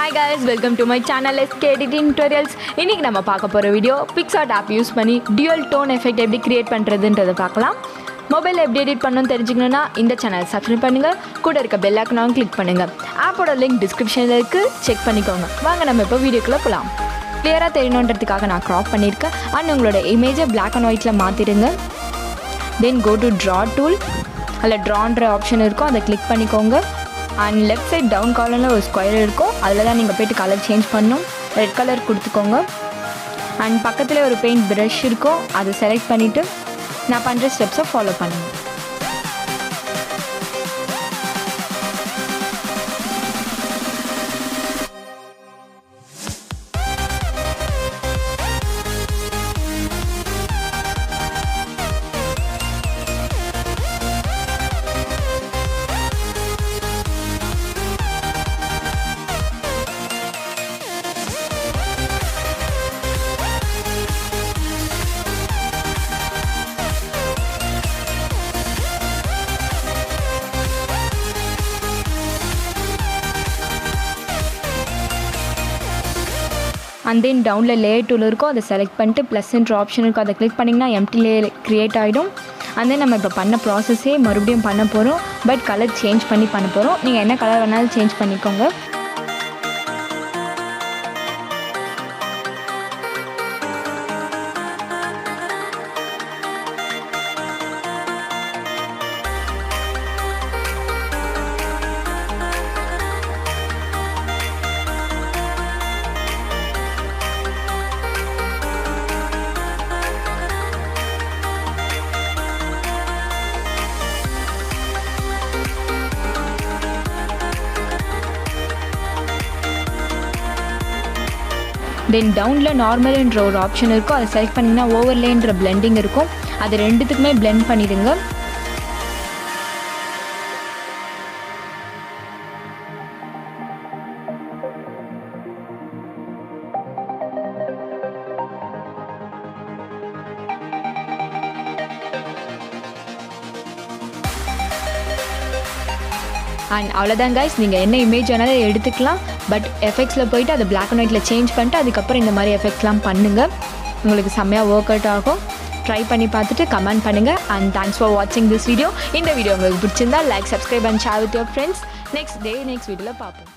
Hi guys, welcome to my channel SK Editing Tutorials. இன்னைக்கு நம்ம பார்க்க போற வீடியோ Picsart app யூஸ் பண்ணி Duel Tone Effect எப்படி கிரியேட் பண்றதுன்றத பார்க்கலாம். மொபைல் எப்படி எடிட் பண்ணனும் தெரிஞ்சுக்கணும்னா இந்த சேனலை சப்ஸ்கிரைப் பண்ணுங்க. கூட இருக்க பெல் ஐகானை கிளிக் பண்ணுங்க. ஆப்போட லிங்க் டிஸ்கிரிப்ஷன்ல இருக்கு, செக் பண்ணிக்கோங்க. வாங்க நம்ம இப்போ வீடியோக்குள்ள போலாம். கிளியரா தெரியணும்ன்றதுக்காக நான் கிராப் பண்ணிருக்கேன். அண்ட் உங்களோட இமேஜை black and whiteல மாத்திடுங்க. Then go to draw tool. அல்ல drawன்ற ஆப்ஷன் இருக்கும், அதை கிளிக் பண்ணிக்கோங்க. அண்ட் லெஃப்ட் சைட் டவுன் கார்னரில் ஒரு ஸ்கொயர் இருக்கும், அதில் தான் நீங்கள் போய்ட்டு கலர் சேஞ்ச் பண்ணணும். ரெட் கலர் கொடுத்துக்கோங்க. அண்ட் பக்கத்தில் ஒரு பெயிண்ட் ப்ரஷ் இருக்கும், அதை செலக்ட் பண்ணிவிட்டு நான் பண்ணுற ஸ்டெப்ஸை ஃபாலோ பண்ணுங்கள். அண்ட் தென் டவுனில் லேயர் டூல் இருக்கும், அதை செலக்ட் பண்ணிட்டு +ன்ற ஆப்ஷன் இருக்கும், அதை கிளிக் பண்ணிங்கன்னா எம்டி லேயர் க்ரியேட் ஆகிடும். அண்ட் தென் நம்ம இப்போ பண்ண ப்ராசஸே மறுபடியும் பண்ண போகிறோம், பட் கலர் சேஞ்ச் பண்ணி பண்ண போகிறோம். நீங்கள் என்ன கலர் வேணாலும் சேஞ்ச் பண்ணிக்கோங்க. தென் டவுனில் நார்மல்ன்ற ஒரு ஆப்ஷன் இருக்கும், அதை செலக்ட் பண்ணிங்கன்னா ஓவர்லேன்ற பிளெண்டிங் இருக்கும், அது ரெண்டுத்துக்குமே பிளெண்ட் பண்ணிடுங்க. அண்ட் அவ்வளோதான் கைஸ், நீங்கள் என்ன இமேஜ் வேணாலும் எடுத்துக்கலாம், பட் எஃபெக்ட்ஸில் போயிட்டு அதை black and whiteல சேஞ்ச் பண்ணிட்டு அதுக்கப்புறம் இந்த மாதிரி எஃபெக்ட்ஸ்லாம் பண்ணுங்கள். உங்களுக்கு செம்மையாக ஒர்க் அவுட் ஆகும். ட்ரை பண்ணி பார்த்துட்டு கமெண்ட் பண்ணுங்கள். அண்ட் தேங்க்ஸ் ஃபார் வாட்சிங் திஸ் வீடியோ. இந்த வீடியோ உங்களுக்கு பிடிச்சிருந்தா like, subscribe and share with your friends. Next வீடியோவில் பார்ப்போம்.